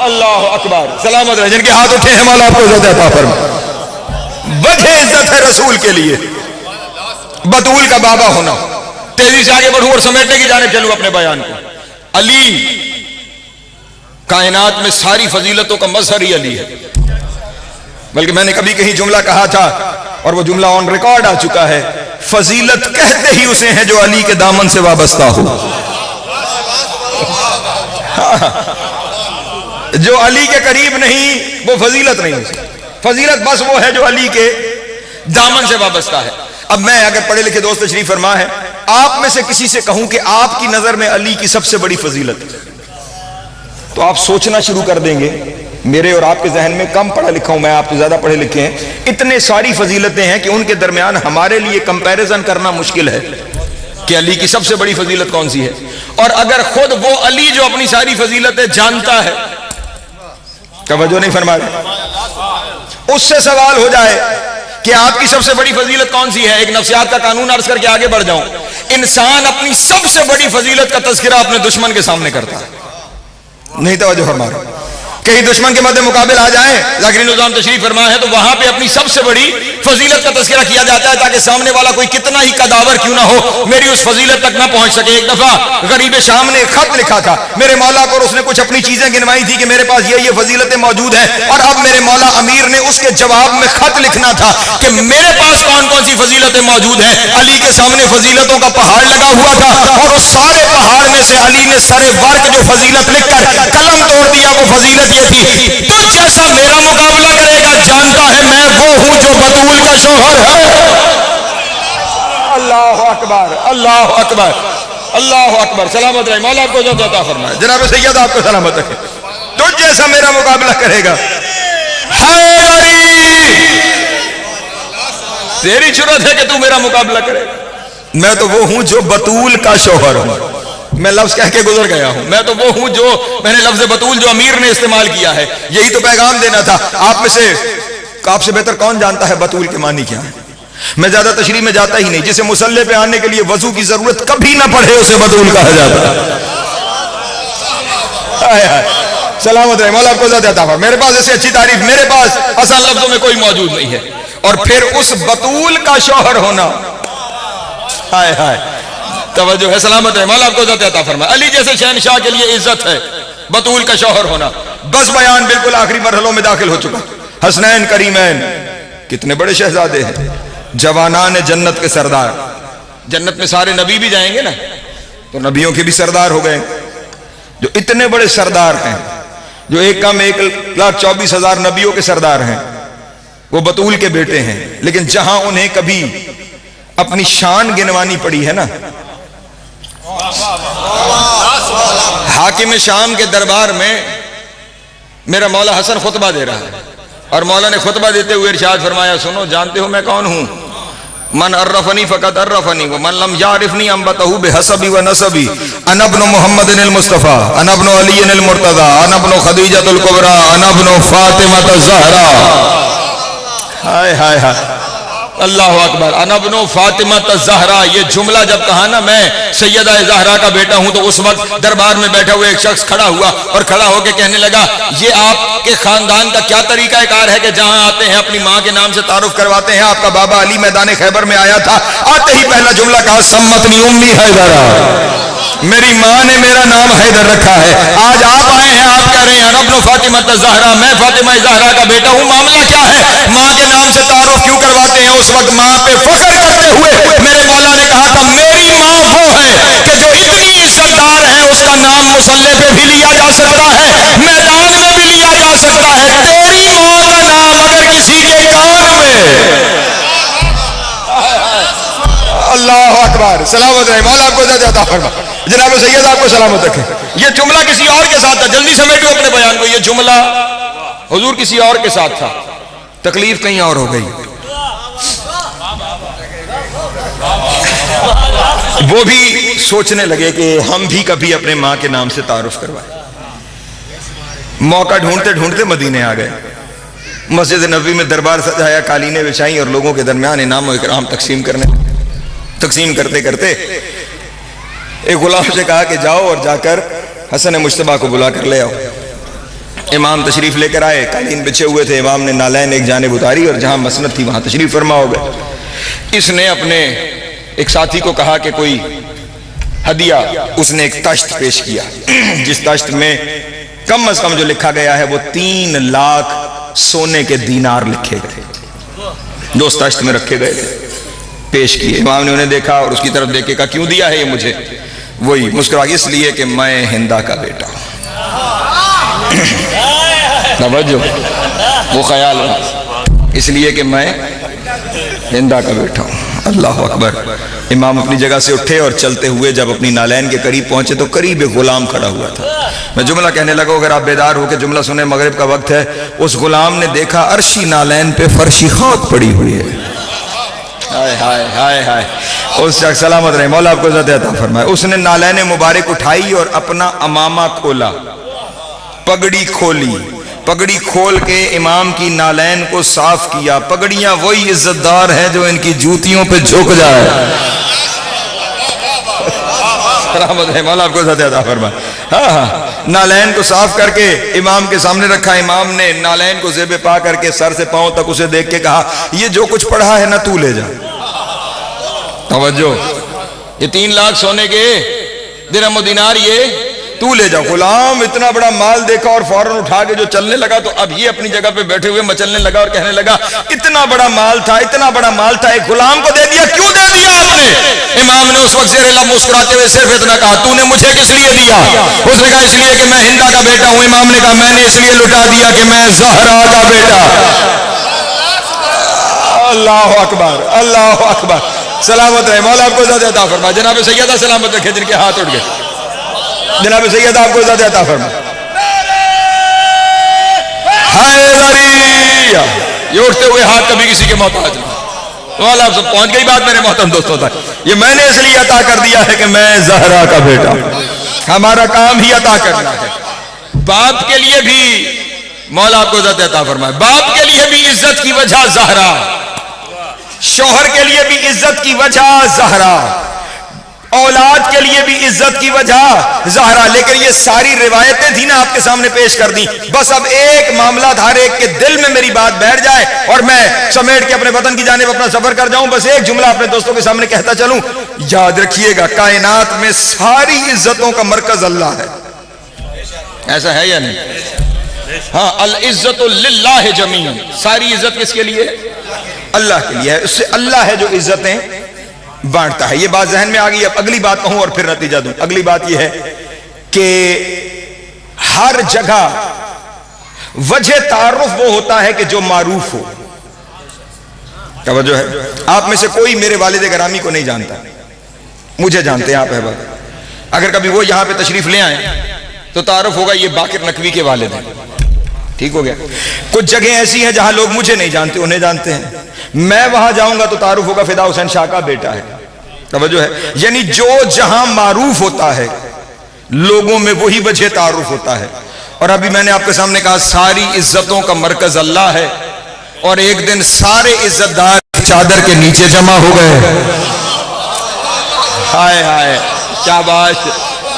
A: اللہ اکبر سلامت رہے جن کے ہاتھ اٹھے ہیں مولا آپ کو عزت عطا فرمائے وجہ عزت ہے رسول کے لیے بطول کا بابا ہونا. تیزی سے آگے بڑھوں اور سمیٹنے کی جانب چلوں اپنے بیان کو. علی کائنات میں ساری فضیلتوں کا مظہر ہی علی ہے. بلکہ میں نے کبھی کہیں جملہ کہا تھا اور وہ جملہ آن ریکارڈ آ چکا ہے, فضیلت کہتے ہی اسے ہیں جو علی کے دامن سے وابستہ ہو. جو علی کے قریب نہیں وہ فضیلت نہیں. فضیلت بس وہ ہے جو علی کے دامن سے وابستہ ہے. اب میں اگر پڑھے لکھے دوست تشریف فرما ہے, آپ میں سے کسی سے کہوں کہ آپ کی نظر میں علی کی سب سے بڑی فضیلت, تو آپ سوچنا شروع کر دیں گے. میرے اور آپ کے ذہن میں, کم پڑھا لکھا ہوں میں, آپ تو زیادہ پڑھے لکھے ہیں, اتنے ساری فضیلتیں ہیں کہ ان کے درمیان ہمارے لیے کمپیریزن کرنا مشکل ہے کہ علی کی سب سے بڑی فضیلت کون سی ہے. اور اگر خود وہ علی جو اپنی ساری فضیلتیں جانتا ہے, توجہ نہیں فرما رہے, اس سے سوال ہو جائے کہ آپ کی سب سے بڑی فضیلت کون سی ہے, ایک نفسیات کا قانون عرض کر کے آگے بڑھ جاؤں. انسان اپنی سب سے بڑی فضیلت کا تذکرہ اپنے دشمن کے سامنے کرتا ہے. نہیں توجہ فرما رہے, کہیں دشمن کے مد مقابل آ جائیں, ذاکرین نظام تشریف فرما ہے, تو وہاں پہ اپنی سب سے بڑی فضیلت کا تذکرہ کیا جاتا ہے تاکہ سامنے والا کوئی کتنا ہی قداور کیوں نہ ہو, میری اس فضیلت تک نہ پہنچ سکے. ایک دفعہ غریب شام نے ایک خط لکھا تھا میرے مولا کو, اور اس نے کچھ اپنی چیزیں گنوائی تھی کہ میرے پاس یہ فضیلتیں موجود ہیں, اور اب میرے مولا امیر نے اس کے جواب میں خط لکھنا تھا کہ میرے پاس کون کون سی فضیلتیں موجود ہیں. علی کے سامنے فضیلتوں کا پہاڑ لگا ہوا تھا, اور اس سارے پہاڑ میں سے علی نے سر ورق جو فضیلت لکھ کر قلم توڑ دیا, وہ فضیلت یہ تھی, تو جیسا میرا مقابلہ کرے گا جانتا ہے میں وہ ہوں جو بطول کا شوہر ہے. اللہ اکبر, اللہ اکبر, اللہ اکبر. سلامت رہے, مولا آپ کو جو عطا فرمائے. جناب سید آپ کو سلامت رکھے. تو جیسا میرا مقابلہ کرے گا, تیری جرأت ہے کہ تو میرا مقابلہ کرے گا, میں تو وہ ہوں جو بطول کا شوہر ہوں. میں لفظ کہہ کے گزر گیا ہوں, میں تو وہ ہوں جو, میں نے لفظ بطول جو امیر نے استعمال کیا ہے, یہی تو پیغام دینا تھا. آپ میں سے, آپ سے بہتر کون جانتا ہے بطول کے معنی کیا ہے؟ میں زیادہ تشریح میں جاتا ہی نہیں. جسے مصلی پہ آنے کے لیے وضو کی ضرورت کبھی نہ پڑے اسے بطول کہا جاتا ہے. سلامت رہے, مولا آپ کو زیادہ عطا فرمائے. میرے پاس ایسی اچھی تعریف میرے پاس آسان لفظوں میں کوئی موجود نہیں ہے. اور پھر اس بطول کا شوہر ہونا, ہائے ہائے, توجہ ہے. سلامت ہے, مولا آپ کو عزت عطا فرمائے. علی جیسے شہنشاہ کے لیے عزت ہے بطول کا شوہر ہونا. بس بیان بالکل آخری مرحلوں میں داخل ہو چکا. حسنین کریمین کتنے بڑے شہزادے ہیں, جوانان جنت کے سردار. جنت میں سارے نبی بھی جائیں گے نا, تو نبیوں کے بھی سردار ہو گئے. جو اتنے بڑے سردار ہیں, جو ایک کم 1,24,000 نبیوں کے سردار ہیں, وہ بطول کے بیٹے ہیں. لیکن جہاں انہیں کبھی اپنی شان گنوانی پڑی ہے نا, حاکم شام کے دربار میں میرا مولا حسن خطبہ دے رہا ہے, اور مولا نے خطبہ دیتے ہوئے ارشاد فرمایا, سنو جانتے ہو میں کون ہوں؟ من عرفنی فقط عرفنی ومن لم یعرفنی انبتہ بحسبی ونسبی. انا ابن محمد المصطفیٰ, انا ابن علی المرتضی, انا ابن خدیجۃ الکبریٰ, انا ابن فاطمۃ الزہرا. ہائے ہائے ہائے, اللہ اکبر. انا ابن فاطمۃ الزہرا, یہ جملہ جب کہا نا میں سیدہ زہرا کا بیٹا ہوں, تو اس وقت دربار میں بیٹھا ہوا ایک شخص کھڑا ہوا, اور کھڑا ہو کے کہنے لگا, یہ آپ کے خاندان کا کیا طریقہ کار ہے کہ جہاں آتے ہیں اپنی ماں کے نام سے تعارف کرواتے ہیں؟ آپ کا بابا علی میدان خیبر میں آیا تھا, آتے ہی پہلا جملہ کہا, سمتنی امی حیدرہ, میری ماں نے میرا نام حیدر رکھا ہے. آج آپ آئے ہیں, آپ کہہ رہے ہیں ابن فاطمۃ الزہرا, میں فاطمہ زہرا کا بیٹا ہوں. معاملہ کیا ہے؟ ماں کے نام سے تعارف کیوں کرواتے ہیں؟ اس وقت ماں پہ فخر کرتے ہوئے میرے مولا نے کہا تھا, میری ماں وہ ہے کہ جو اتنی عزت دار ہے, اس کا نام مصلی پہ بھی لیا جا سکتا ہے, میدان میں بھی لیا جا سکتا ہے. تیری ماں کا نام اگر کسی کے کان میں, اللہ اکبر, سلامت رہے, مولا آپ کو عزت عطا فرمائے. جناب سید آپ کو سلامت رکھے. یہ جملہ کسی اور کے ساتھ تھا, جلدی سمیٹو اپنے بیان کو. یہ جملہ حضور کسی اور کے ساتھ تھا, تکلیف کہیں اور ہو گئی. وہ بھی سوچنے لگے کہ ہم بھی کبھی اپنے ماں کے نام سے تعارف کروائیں. موقع ڈھونڈتے ڈھونڈتے مدینے آ گئے. مسجد نبوی میں دربار سجایا, قالینیں بچھائیں, اور لوگوں کے درمیان انعام و اکرام تقسیم کرتے کرتے ایک غلام سے کہا کہ جاؤ اور جا کر حسن مجتبیٰ کو بلا کر لے آؤ. امام تشریف لے کر آئے، قالین بچھے ہوئے تھے، امام نے نالین ایک جانب اتاری اور جہاں مسند تھی وہاں تشریف فرما ہو گئے۔ اس نے اپنے ایک ساتھی کو کہا کہ کوئی ہدیہ، اس نے ایک تشت پیش کیا جس تشت میں کم از کم جو لکھا گیا ہے وہ 3 لاکھ سونے کے دینار لکھے گئے جو اس تشت میں رکھے گئے تھے، پیش کیے۔ امام نے انہیں دیکھا اور اس کی طرف دیکھ کے کہا کیوں دیا ہے یہ مجھے؟ وہی مسکرا، اس لیے کہ میں ہندا کا بیٹا ہوں۔ توجہ، وہ خیال ہے، اس لیے کہ میں ہندا کا بیٹا ہوں۔ اللہ اکبر۔ امام اپنی جگہ سے اٹھے اور چلتے ہوئے جب اپنی نالین کے قریب پہنچے تو قریب ایک غلام کھڑا ہوا تھا۔ میں جملہ کہنے لگا، اگر آپ بیدار ہو کے جملہ سنیں، مغرب کا وقت ہے۔ اس غلام نے دیکھا عرشی نالین پہ فرشی خاک پڑی ہوئی ہے۔ ہائے ہائے ہائے ہائے، اس شخص سلامت رہے، مولا آپ کو عزت عطا فرمائے۔ اس نے نالین مبارک اٹھائی اور اپنا امامہ کھولا، پگڑی کھولی، پگڑی کھول کے امام کی نالین کو صاف کیا۔ پگڑیاں وہی عزت دار ہیں جو ان کی جوتیوں پہ جھک جائے۔ رحمت ہے، مولا آپ کو عزت عطا فرمائے۔ ہاں، نالین کو صاف کر کے امام کے سامنے رکھا۔ امام نے نالین کو زیب پا کر کے سر سے پاؤں تک اسے دیکھ کے کہا یہ جو کچھ پڑھا ہے نا تو لے جا۔ توجہ، یہ 3 لاکھ سونے کے درہم و دینار یہ تو لے جاؤ۔ غلام اتنا بڑا مال دیکھا اور فوراً اٹھا کے جو چلنے لگا تو اب یہ اپنی جگہ پہ بیٹھے ہوئے مچلنے لگا اور کہنے لگا اتنا بڑا مال تھا، اتنا بڑا مال تھا، ایک غلام کو دے دیا، کیوں دے دیا آپ نے؟ امام نے اس وقت زیر لب مسکراتے ہوئے صرف اتنا کہا تو نے مجھے کس لیے دیا؟ اس نے کہا اس لیے کہ میں ہندا کا بیٹا ہوں۔ امام نے کہا میں نے اس لیے لٹا دیا کہ میں زہرا کا بیٹا۔ اللہ اکبر، اللہ اکبر۔ سلامت رہے، مولا آپ کو عزت عطا فرمائے۔ جناب سیدہ سلامت رکھے جن کے ہاتھ اٹھ گئے۔ جناب سیدہ آپ کو عزت عطا فرمائے۔ حیدریہ، یہ اٹھتے ہوئے ہاتھ کبھی کسی کے محتاج نہیں۔ مولا آپ سب پہنچ گئی بات میرے محترم دوستوں تک۔ یہ میں نے اس لیے عطا کر دیا ہے کہ میں زہرا کا بیٹا ہوں۔ ہمارا کام ہی عطا کرنا ہے۔ باپ کے لیے بھی مولا آپ کو عزت عطا فرمائے، باپ کے لیے بھی عزت کی وجہ زہرا، شوہر کے لیے بھی عزت کی وجہ زہرا، اولاد کے لیے بھی عزت کی وجہ زہرا۔ لیکن یہ ساری روایتیں تھی نا آپ کے سامنے پیش کر دی، بس اب ایک معاملہ تھا، ہر ایک کے دل میں میری بات بیٹھ جائے اور میں سمیٹ کے اپنے وطن کی جانب اپنا سفر کر جاؤں۔ بس ایک جملہ اپنے دوستوں کے سامنے کہتا چلوں، یاد رکھیے گا کائنات میں ساری عزتوں کا مرکز اللہ ہے۔ ایسا ہے یا نہیں؟ ہاں، العزت للہ جمیعا، ساری عزت کس کے لیے؟ اللہ کے لیے ہے۔ اس سے اللہ ہے جو عزتیں بانٹتا ہے۔ یہ بات ذہن میں آ گئی۔ اب اگلی بات کہوں اور پھر نتیجہ دوں۔ اگلی بات یہ ہے کہ ہر جگہ وجہ تعارف وہ ہوتا ہے کہ جو معروف ہو۔ توجہ ہے، آپ میں سے کوئی میرے والد گرامی کو نہیں جانتا، مجھے جانتے ہیں آپ احباب۔ اگر کبھی وہ یہاں پہ تشریف لے آئیں تو تعارف ہوگا یہ باقر نقوی کے والد ہیں، ٹھیک ہو گیا۔ کچھ جگہیں ایسی ہیں جہاں لوگ مجھے نہیں جانتے، انہیں جانتے ہیں۔ میں وہاں جاؤں گا تو تعارف ہوگا فدا حسین شاہ کا بیٹا ہے۔ توجہ ہے، یعنی جو جہاں معروف ہوتا ہے لوگوں میں وہی وجہ تعارف ہوتا ہے۔ اور ابھی میں نے آپ کے سامنے کہا ساری عزتوں کا مرکز اللہ ہے، اور ایک دن سارے عزت دار چادر کے نیچے جمع ہو گئے۔ ہائے ہائے، شاباش،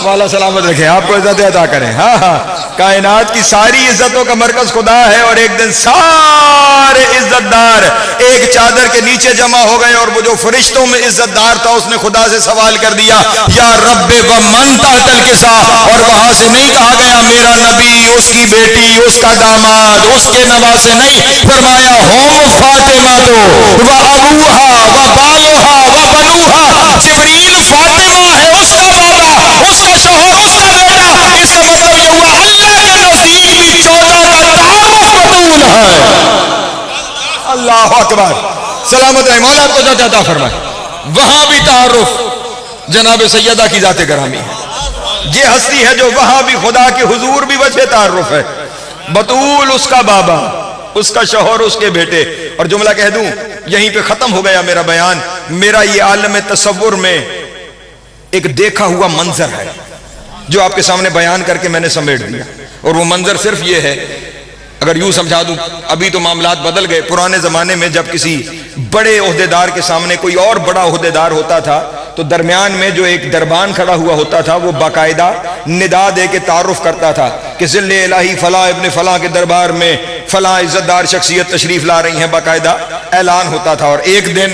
A: مولا سلامت رکھے، آپ کو عزت عطا کریں۔ ہاں ہاں، کائنات کی ساری عزتوں کا مرکز خدا ہے، اور ایک دن سارے عزت دار ایک چادر کے نیچے جمع ہو گئے، اور وہ جو فرشتوں میں عزت دار تھا اس نے خدا سے سوال کر دیا یا رب ومن تحت الکسا، اور وہاں سے نہیں کہا گیا میرا نبی، اس کی بیٹی، اس کا داماد، اس کے نواسے، نہیں، فرمایا ہوم فاطمہ تو و ابوہا و بالوہا و بنوہا، جبریل فاطمہ ہے اس کا بابا، اس کا شوہر، اس کا بیٹا۔ اس کا مطلب یہ ہوا اللہ کے نزدیک بھی 14 کا تعارف مقبول ہے۔ اللہ اکبر، سلامت رہے، مولا آپ کو عزت عطا فرمائے۔ وہاں بھی تعارف جناب سیدہ کی ذات گرامی ہے، یہ ہستی ہے جو وہاں بھی خدا کے حضور بھی وجہ تعارف ہے۔ بطول اس کا بابا، اس کا شوہر، اس کے بیٹے۔ اور جملہ کہہ دوں، یہیں پہ ختم ہو گیا میرا بیان۔ میرا یہ عالم تصور میں ایک دیکھا ہوا منظر ہے جو آپ کے سامنے بیان کر کے میں نے سمیٹ دیا، اور وہ منظر صرف یہ ہے، اگر یوں سمجھا دوں، ابھی تو معاملات بدل گئے۔ پرانے زمانے میں جب کسی بڑے عہدیدار کے سامنے کوئی اور بڑا عہدیدار ہوتا تھا تو درمیان میں جو ایک دربان کھڑا ہوا ہوتا تھا وہ باقاعدہ ندا دے کے تعارف کرتا تھا کہ ذل الہی فلاں ابن فلاں کے دربار میں فلاں عزت دار شخصیت تشریف لا رہی ہیں، باقاعدہ اعلان ہوتا تھا۔ اور ایک دن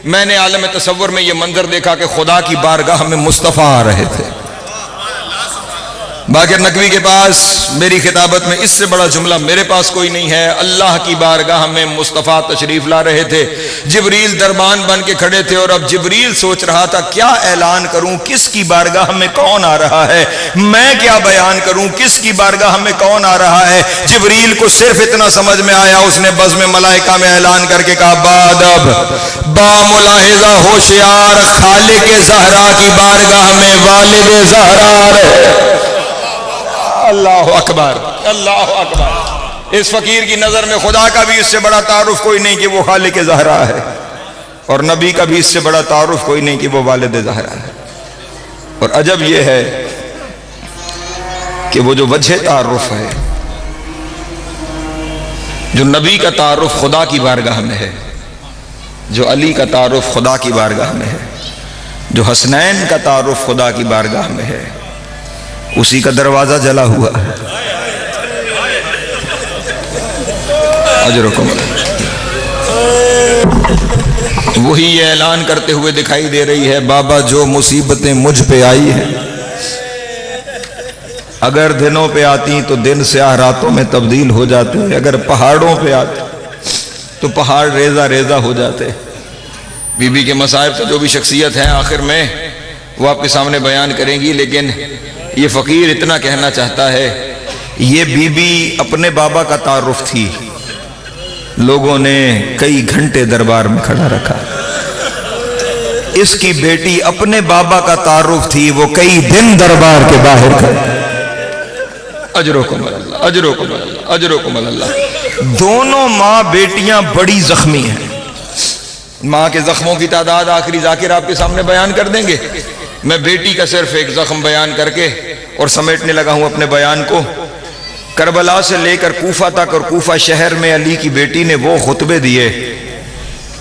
A: میں نے عالم تصور میں یہ منظر دیکھا کہ خدا کی بارگاہ میں مصطفیٰ آ رہے تھے۔ باقر نقوی کے پاس میری خطابت میں اس سے بڑا جملہ میرے پاس کوئی نہیں ہے۔ اللہ کی بارگاہ میں مصطفیٰ تشریف لا رہے تھے، جبریل دربان بن کے کھڑے تھے، اور اب جبریل سوچ رہا تھا کیا اعلان کروں، کس کی بارگاہ میں کون آ رہا ہے، میں کیا بیان کروں، کس کی بارگاہ میں کون آ رہا ہے۔ جبریل کو صرف اتنا سمجھ میں آیا، اس نے بزم ملائکہ میں اعلان کر کے کہا بادب با ملاحظہ ہوشیار خالق زہرا کی بارگاہ میں والد زہرا۔ اللہ اکبر، اللہ اکبر۔ اس فقیر کی نظر میں خدا کا بھی اس سے بڑا تعارف کوئی نہیں کہ وہ خالق زہرا ہے، اور نبی کا بھی اس سے بڑا تعارف کوئی نہیں کہ وہ والد زہرا ہے۔ اور عجب یہ ہے کہ وہ جو وجہ تعارف ہے، جو نبی کا تعارف خدا کی بارگاہ میں ہے، جو علی کا تعارف خدا کی بارگاہ میں ہے، جو حسنین کا تعارف خدا کی بارگاہ میں ہے، اسی کا دروازہ جلا ہوا ہے۔ اجرکم وہی یہ اعلان کرتے ہوئے دکھائی دے رہی ہے، بابا جو مصیبتیں مجھ پہ آئی ہیں اگر دنوں پہ آتی تو دن سیاہ راتوں میں تبدیل ہو جاتے، اگر پہاڑوں پہ آتی تو پہاڑ ریزہ ریزہ ہو جاتے۔ بی بی کے مصائب سے جو بھی شخصیت ہے آخر میں وہ آپ کے سامنے بیان کریں گی، لیکن یہ فقیر اتنا کہنا چاہتا ہے، یہ بی بی اپنے بابا کا تعارف تھی، لوگوں نے کئی گھنٹے دربار میں کھڑا رکھا۔ اس کی بیٹی اپنے بابا کا تعارف تھی، وہ کئی دن دربار کے باہر کھڑی۔ اجرکم اللہ، اجرکم اللہ، اجرکم اللہ۔ دونوں ماں بیٹیاں بڑی زخمی ہیں۔ ماں کے زخموں کی تعداد آخری ذاکر آپ کے سامنے بیان کر دیں گے، میں بیٹی کا صرف ایک زخم بیان کر کے اور سمیٹنے لگا ہوں اپنے بیان کو۔ کربلا سے لے کر کوفہ تک، اور کوفہ شہر میں علی کی بیٹی نے وہ خطبے دیے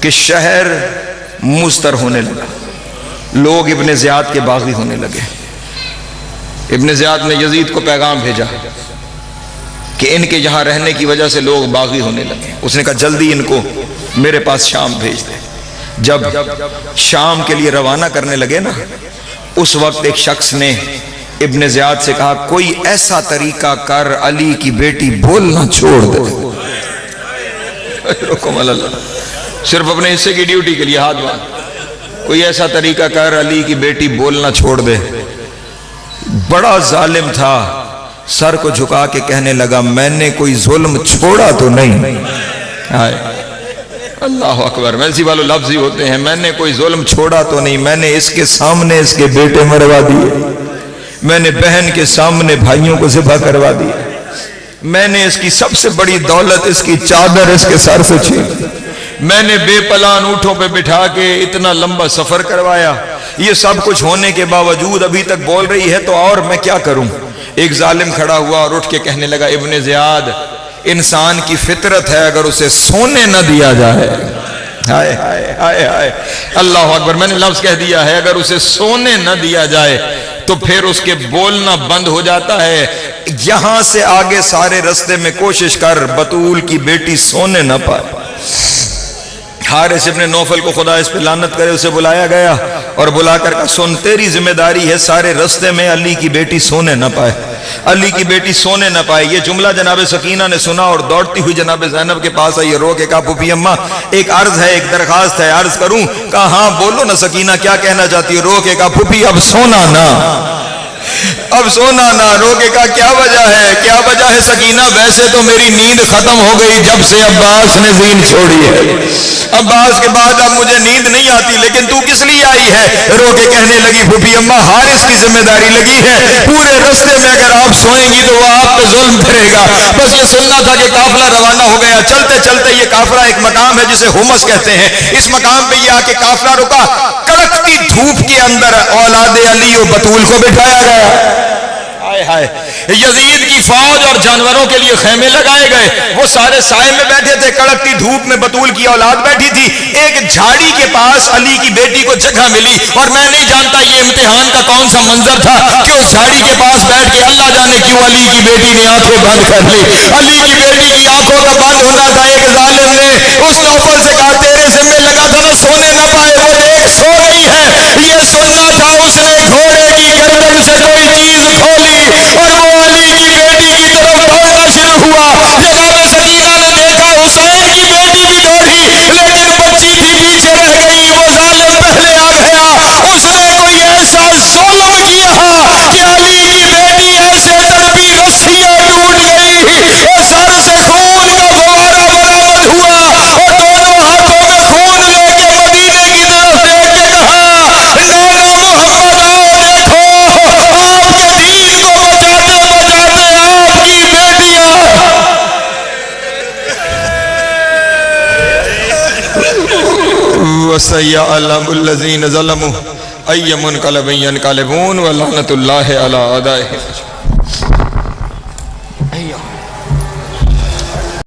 A: کہ شہر مضطر ہونے لگا، لوگ ابن زیاد کے باغی ہونے لگے۔ ابن زیاد نے یزید کو پیغام بھیجا کہ ان کے یہاں رہنے کی وجہ سے لوگ باغی ہونے لگے۔ اس نے کہا جلدی ان کو میرے پاس شام بھیج دے۔ جب شام کے لیے روانہ کرنے لگے نا، اس وقت ایک شخص نے ابن زیاد سے کہا کوئی ایسا طریقہ کر علی کی بیٹی بولنا چھوڑ دے۔ صرف اپنے حصے کی ڈیوٹی کے لیے ہاتھ باندھ، کوئی ایسا طریقہ کر علی کی بیٹی بولنا چھوڑ دے۔ بڑا ظالم تھا، سر کو جھکا کے کہنے لگا میں نے کوئی ظلم چھوڑا تو نہیں۔ اللہ اکبر، ویسی والو لفظ ہی ہوتے ہیں، میں نے کوئی ظلم چھوڑا تو نہیں، میں نے اس کے سامنے اس کے بیٹے مروا دیے، میں نے بہن کے سامنے بھائیوں کو ذبح کروا دیا، میں نے اس کی سب سے بڑی دولت اس کی چادر اس کے سر سے چھین، میں نے بے پلان اونٹوں پہ بٹھا کے اتنا لمبا سفر کروایا۔ یہ سب کچھ ہونے کے باوجود ابھی تک بول رہی ہے تو اور میں کیا کروں؟ ایک ظالم کھڑا ہوا اور اٹھ کے کہنے لگا ابن زیاد، انسان کی فطرت ہے اگر اسے سونے نہ دیا جائے، ہائے ہائے ہائے ہائے اللہ اکبر، میں نے لفظ کہہ دیا ہے، اگر اسے سونے نہ دیا جائے تو پھر اس کے بولنا بند ہو جاتا ہے۔ یہاں سے آگے سارے رستے میں کوشش کر بطول کی بیٹی سونے نہ پائے۔ حارث ابن نوفل کو خدا اس پہ لعنت کرے، اسے بلایا گیا اور بلا کر کہا سن تیری ذمہ داری ہے سارے رستے میں علی کی بیٹی سونے نہ پائے، علی کی بیٹی سونے نہ پائے۔ یہ جملہ جناب سکینہ نے سنا اور دوڑتی ہوئی جناب زینب کے پاس آئی، رو کے کہا پھوپھی اماں ایک عرض ہے، ایک درخواست ہے، عرض کروں؟ کہا ہاں بولو نا سکینہ کیا کہنا چاہتی ہو؟ رو کے کہا پھوپھی اب سونا نہ، اب سونا نہ۔ رو کے کہا کیا وجہ ہے؟ کیا وجہ ہے سکینہ؟ ویسے تو میری نیند ختم ہو گئی جب سے عباس نے زین چھوڑی ہے، عباس کے بعد اب مجھے نیند نہیں آتی، لیکن تو کس لیے آئی ہے؟ رو کے کہنے لگی پھوپھی اماں حارث کی ذمہ داری لگی ہے، پورے رستے میں اگر آپ سوئیں گی تو وہ آپ پہ ظلم کرے گا۔ بس یہ سننا تھا کہ قافلہ روانہ ہو گیا، چلتے چلتے یہ قافلہ ایک مقام ہے جسے حمص کہتے ہیں، اس مقام پہ یہ آ کے قافلہ رکا، کڑکتی دھوپ کے اندر اولاد علی و بطول کو بٹھایا گیا۔ ہائے ہائے یزید کی فوج اور جانوروں کے لیے خیمے لگائے گئے، وہ سارے سائے میں بیٹھے تھے، کڑکتی دھوپ میں بطول کی اولاد بیٹھی تھی، ایک جھاڑی کے پاس علی کی بیٹی کو جگہ ملی، اور میں نہیں جانتا یہ امتحان کا کون سا منظر تھا کہ اس جھاڑی کے پاس بیٹھ کے اللہ جانے کیوں علی کی بیٹی نے آنکھیں بند کر لی، علی کی بیٹی کی آنکھوں کا بند ہونا تھا، ایک ظالم نے اس نوفل سے کہا تیرے ذمہ لگا تھا نا سونے نہ پائے، وہ دیکھ سو رہی ہے، یہ سننا تھا، اس نے گھوڑے کی گردن سے کوئی چیز کھولی اور وہ علی کی بیٹی کی طرف دوڑنا شروع ہوا، جناب سکینہ نے دیکھا حسین کی بیٹی بھی دوڑی لیکن بچی تھی پیچھے رہ گئی، وہ ظالم پہلے آ گیا، اس نے کوئی ایسا ظلم کیا کہ علی کی بیٹی ایسے تڑپی رسیاں ٹوٹ گئی اور سر سے خون کا فوارہ برآمد ہوا اور دونوں ہاتھوں میں خون لے کے مدینے کی طرف دیکھ کے کہا نانا محمد آؤ دیکھو آپ کے دین کو بچاتے بچاتے آپ کی بیٹیاں وَسَيَعْلَمُ الَّذِينَ ظَلَمُوا أَيَّ مُنْقَلَبٍ يَنْقَلِبُونَ وَلَعْنَةُ اللَّهِ عَلَىٰ أَعْدَائِهِمْ.